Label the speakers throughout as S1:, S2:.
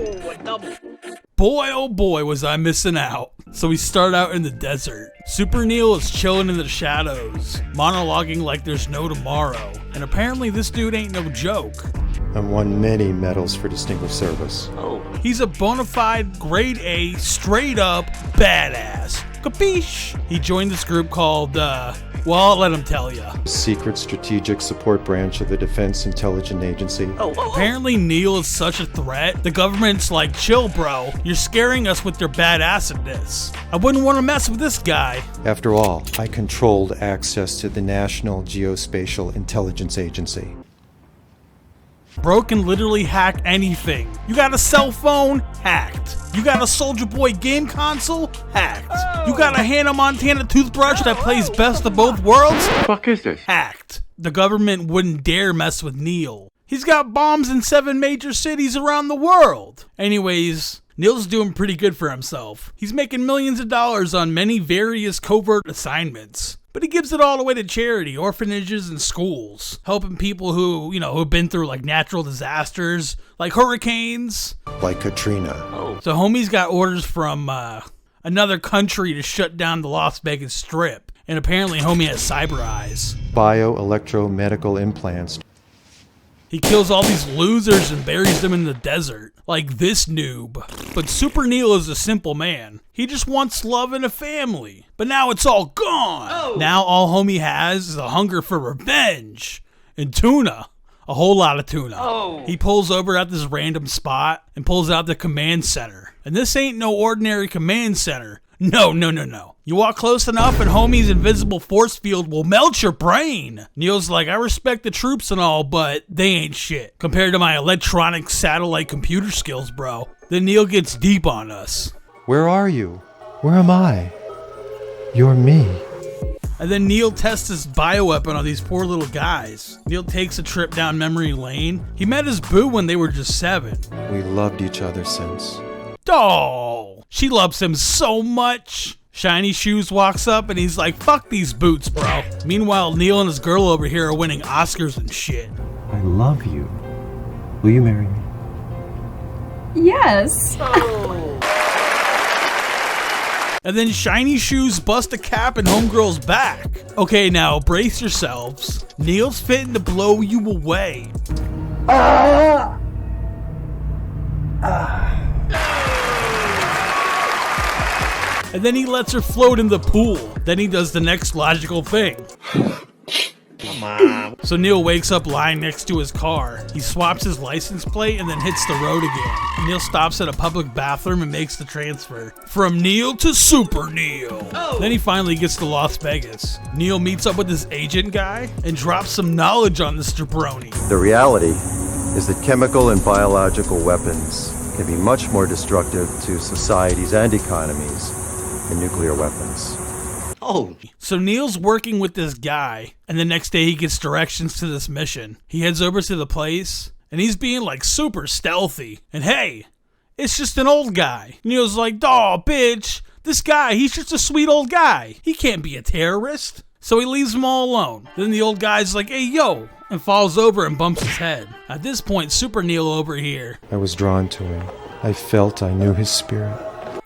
S1: Oh, a double.
S2: Boy, oh boy, was I missing out. So we start out in the desert. Super Neil is chilling in the shadows, monologuing like there's no tomorrow. And apparently this dude ain't no joke.
S3: I won many medals for distinguished service.
S1: Oh.
S2: He's a bona fide, grade A, straight up badass. Capiche? He joined this group called, well, I'll let him tell ya.
S3: Secret Strategic Support Branch of the Defense Intelligence Agency.
S2: Apparently Neil is such a threat, the government's like, chill bro, you're scaring us with your badassedness. I wouldn't want to mess with this guy.
S3: After all, I controlled access to the National Geospatial Intelligence Agency.
S2: Bro can literally hack anything. You got a cell phone? Hacked. You got a Soulja Boy game console? Hacked. You got a Hannah Montana toothbrush that plays best of both worlds?
S1: What the fuck is this?
S2: Hacked. The government wouldn't dare mess with Neil. He's got bombs in 7 major cities around the world. Anyways, Neil's doing pretty good for himself. He's making millions of dollars on many various covert assignments. But he gives it all away to charity, orphanages, and schools, helping people who've been through like natural disasters, like hurricanes.
S3: Like Katrina.
S1: Oh.
S2: So homie's got orders from another country to shut down the Las Vegas Strip. And apparently homie has cyber eyes.
S3: Bio-electromedical implants.
S2: He kills all these losers and buries them in the desert, like this noob. But Super Neil is a simple man. He just wants love and a family. But now it's all gone.
S1: Oh.
S2: Now all homie has is a hunger for revenge. And tuna. A whole lot of tuna.
S1: Oh.
S2: He pulls over at this random spot and pulls out the command center. And this ain't no ordinary command center. No. You walk close enough and homie's invisible force field will melt your brain. Neil's like, I respect the troops and all, but they ain't shit compared to my electronic satellite computer skills, bro. Then Neil gets deep on us.
S3: Where are you? Where am I? You're me.
S2: And then Neil tests his bioweapon on these poor little guys. Neil takes a trip down memory lane. He met his boo when they were just 7.
S3: We loved each other since.
S2: Oh, she loves him so much. Shiny Shoes walks up and he's like, fuck these boots, bro. Meanwhile, Neil and his girl over here are winning Oscars and shit.
S3: I love you. Will you marry me?
S4: Yes.
S2: And then Shiny Shoes bust a cap in Homegirl's back. Okay, now brace yourselves. Neil's fitting to blow you away. And then he lets her float in the pool. Then he does the next logical thing.
S1: Come on.
S2: So Neil wakes up lying next to his car. He swaps his license plate and then hits the road again. Neil stops at a public bathroom and makes the transfer. From Neil to Super Neil.
S1: Oh.
S2: Then he finally gets to Las Vegas. Neil meets up with this agent guy and drops some knowledge on this jabroni.
S3: The reality is that chemical and biological weapons can be much more destructive to societies and economies than nuclear weapons.
S1: Oh.
S2: So Neil's working with this guy, and the next day he gets directions to this mission. He heads over to the place, and he's being like super stealthy. And hey, it's just an old guy. Neil's like, "Aw, bitch, this guy, he's just a sweet old guy. He can't be a terrorist." So he leaves them all alone. Then the old guy's like, "Hey, yo," and falls over and bumps his head. At this point, Super Neil over here.
S3: I was drawn to him. I felt I knew his spirit.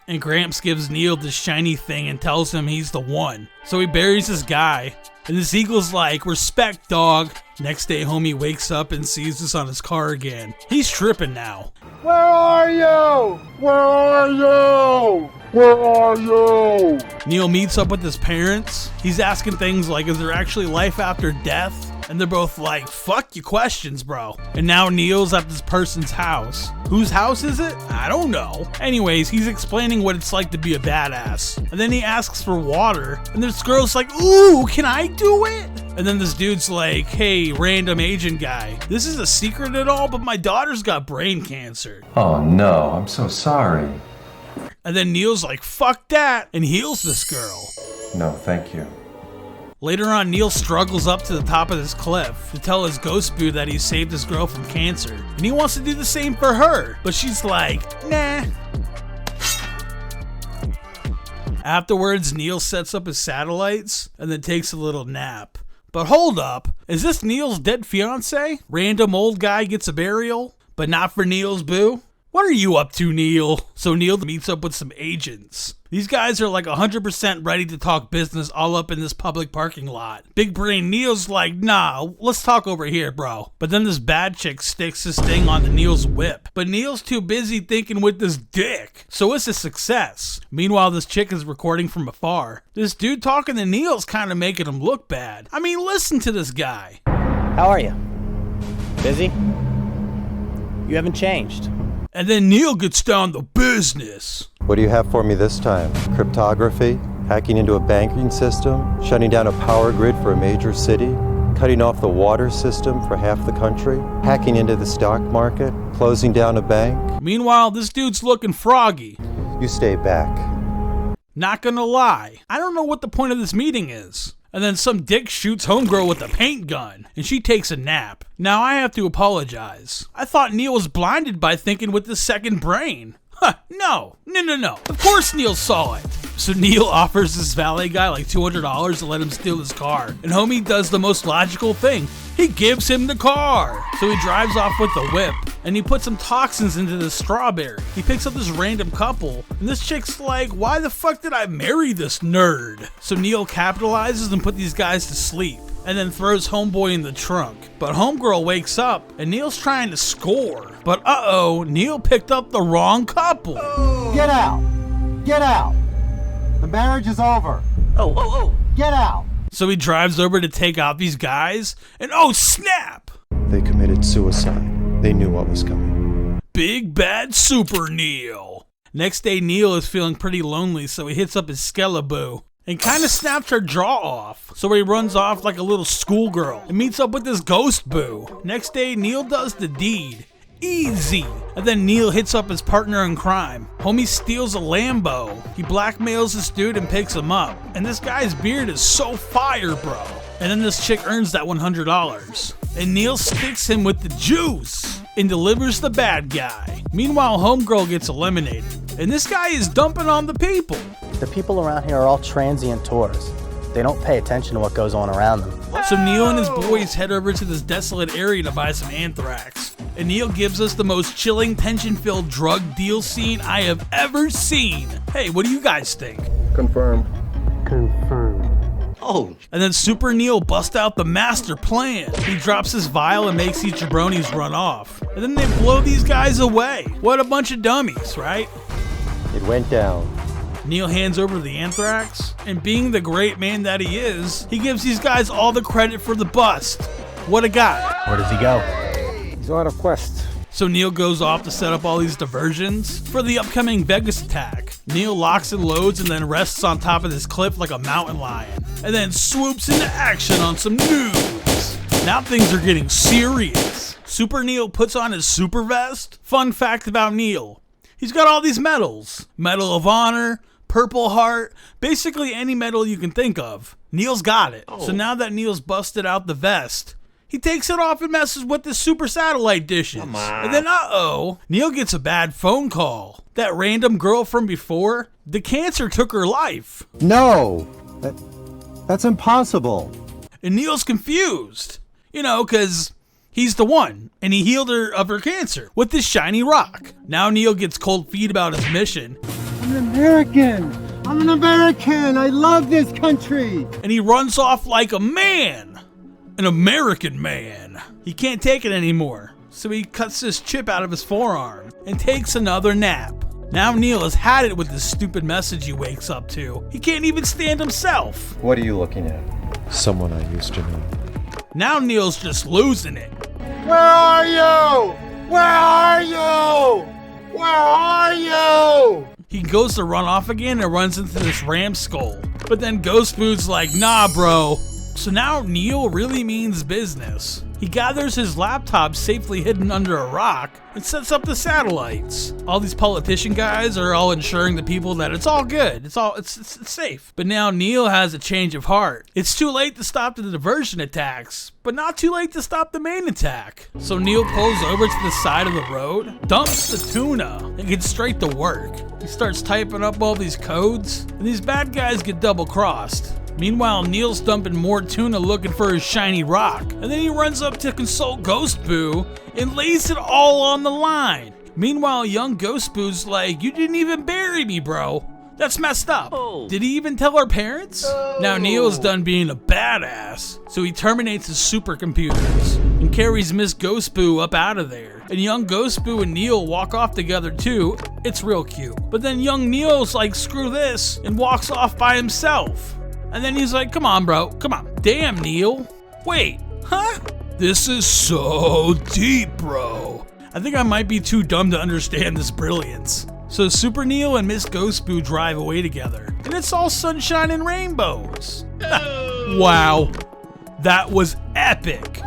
S2: And Gramps gives Neil this shiny thing and tells him he's the one. So he buries this guy. And this eagle's like, "Respect, dog." Next day, homie wakes up and sees this on his car again. He's tripping now.
S5: Where are you? Where are you? Where are you?
S2: Neil meets up with his parents. He's asking things like, is there actually life after death? And they're both like, fuck your questions, bro. And now Neil's at this person's house. Whose house is it? I don't know. Anyways, he's explaining what it's like to be a badass. And then he asks for water. And this girl's like, "Ooh, can I do it?" And then this dude's like, "Hey, random agent guy, this is a secret at all, but my daughter's got brain cancer."
S3: Oh no, I'm so sorry.
S2: And then Neil's like, "Fuck that," and heals this girl.
S3: No, thank you.
S2: Later on, Neil struggles up to the top of this cliff to tell his ghost boo that he saved his girl from cancer. And he wants to do the same for her, but she's like, nah. Afterwards, Neil sets up his satellites and then takes a little nap. But hold up, is this Neil's dead fiance? Random old guy gets a burial, but not for Neil's boo? What are you up to, Neil? So Neil meets up with some agents. These guys are like 100% ready to talk business all up in this public parking lot. Big brain Neil's like, nah, let's talk over here, bro. But then this bad chick sticks this thing onto Neil's whip. But Neil's too busy thinking with this dick. So it's a success. Meanwhile, this chick is recording from afar. This dude talking to Neil's kind of making him look bad. I mean, listen to this guy.
S4: How are you? Busy? You haven't changed.
S2: And then Neil gets down to business.
S3: What do you have for me this time? Cryptography? Hacking into a banking system? Shutting down a power grid for a major city? Cutting off the water system for half the country? Hacking into the stock market? Closing down a bank?
S2: Meanwhile, this dude's looking froggy.
S3: You stay back.
S2: Not gonna lie, I don't know what the point of this meeting is. And then some dick shoots homegirl with a paint gun, and she takes a nap. Now I have to apologize. I thought Neil was blinded by thinking with his second brain. Huh, no. Of course Neil saw it. So Neil offers this valet guy like $200 to let him steal his car. And homie does the most logical thing. He gives him the car. So he drives off with the whip, and he puts some toxins into the strawberry. He picks up this random couple, and this chick's like, why the fuck did I marry this nerd? So Neil capitalizes and put these guys to sleep, and then throws homeboy in the trunk. But homegirl wakes up, and Neil's trying to score. But uh-oh, Neil picked up the wrong couple.
S5: Get out! Get out! The marriage is over.
S4: Oh.
S5: Get out!
S2: So he drives over to take out these guys, and oh snap!
S3: They committed suicide. They knew what was coming.
S2: Big bad super Neil. Next day, Neil is feeling pretty lonely, so he hits up his Skeleboo and kind of snaps her jaw off. So he runs off like a little schoolgirl and meets up with his ghost boo. Next day, Neil does the deed. Easy. And then Neil hits up his partner in crime. Homie steals a Lambo. He blackmails this dude and picks him up. And this guy's beard is so fire, bro. And then this chick earns that $100. And Neil sticks him with the juice and delivers the bad guy. Meanwhile, homegirl gets eliminated. And this guy is dumping on the people.
S4: The people around here are all transient tourists. They don't pay attention to what goes on around them.
S2: So Neil and his boys head over to this desolate area to buy some anthrax. And Neil gives us the most chilling, tension-filled drug deal scene I have ever seen. Hey, what do you guys think?
S5: Confirmed.
S1: Oh,
S2: And then Super Neil busts out the master plan. He drops his vial and makes these jabronis run off. And then they blow these guys away. What a bunch of dummies, right?
S3: It went down.
S2: Neil hands over the anthrax, and being the great man that he is, he gives these guys all the credit for the bust. What a guy.
S4: Where does he go?
S5: He's on a quest.
S2: So Neil goes off to set up all these diversions for the upcoming Vegas attack. Neil locks and loads and then rests on top of this cliff like a mountain lion, and then swoops into action on some news. Now things are getting serious. Super Neil puts on his super vest. Fun fact about Neil, he's got all these medals. Medal of Honor, Purple Heart, basically any medal you can think of. Neil's got it. So now that Neil's busted out the vest, he takes it off and messes with the super satellite dishes.
S1: Come on.
S2: And then Neil gets a bad phone call. That random girl from before, the cancer took her life.
S3: No! That's impossible.
S2: And Neil's confused. You know, because he's the one, and he healed her of her cancer with this shiny rock. Now Neil gets cold feet about his mission,
S5: I'm an American! I'm an American! I love this country!
S2: and he runs off like a man. An American man. He can't take it anymore, so he cuts this chip out of his forearm and takes another nap. Now Neil has had it with this stupid message he wakes up to. He can't even stand himself.
S3: What are you looking at? Someone I used to know.
S2: Now Neil's just losing it.
S5: Where are you? Where are you? Where are you?
S2: He goes to run off again and runs into this ram skull. But then Ghost Food's like, nah bro. So now Neil really means business. He gathers his laptop safely hidden under a rock and sets up the satellites. All these politician guys are all ensuring the people that it's all good. It's safe. But now Neil has a change of heart. It's too late to stop the diversion attacks, but not too late to stop the main attack. So Neil pulls over to the side of the road, dumps the tuna, and gets straight to work. He starts typing up all these codes, and these bad guys get double-crossed. Meanwhile, Neil's dumping more tuna looking for his shiny rock, and then he runs up to consult Ghost Boo and lays it all on the line. Meanwhile, young Ghost Boo's like, you didn't even bury me, bro. That's messed up.
S1: Oh.
S2: Did he even tell our parents? Now Neil's done being a badass, so he terminates his supercomputers and carries Miss Ghost Boo up out of there. And young Ghost Boo and Neil walk off together too. It's real cute. But then young Neil's like, screw this, and walks off by himself. And then he's like, come on, bro, come on. Damn, Neil. Wait, huh? This is so deep, bro. I think I might be too dumb to understand this brilliance. So Super Neil and Miss Ghost Boo drive away together, and it's all sunshine and rainbows. Wow, that was epic.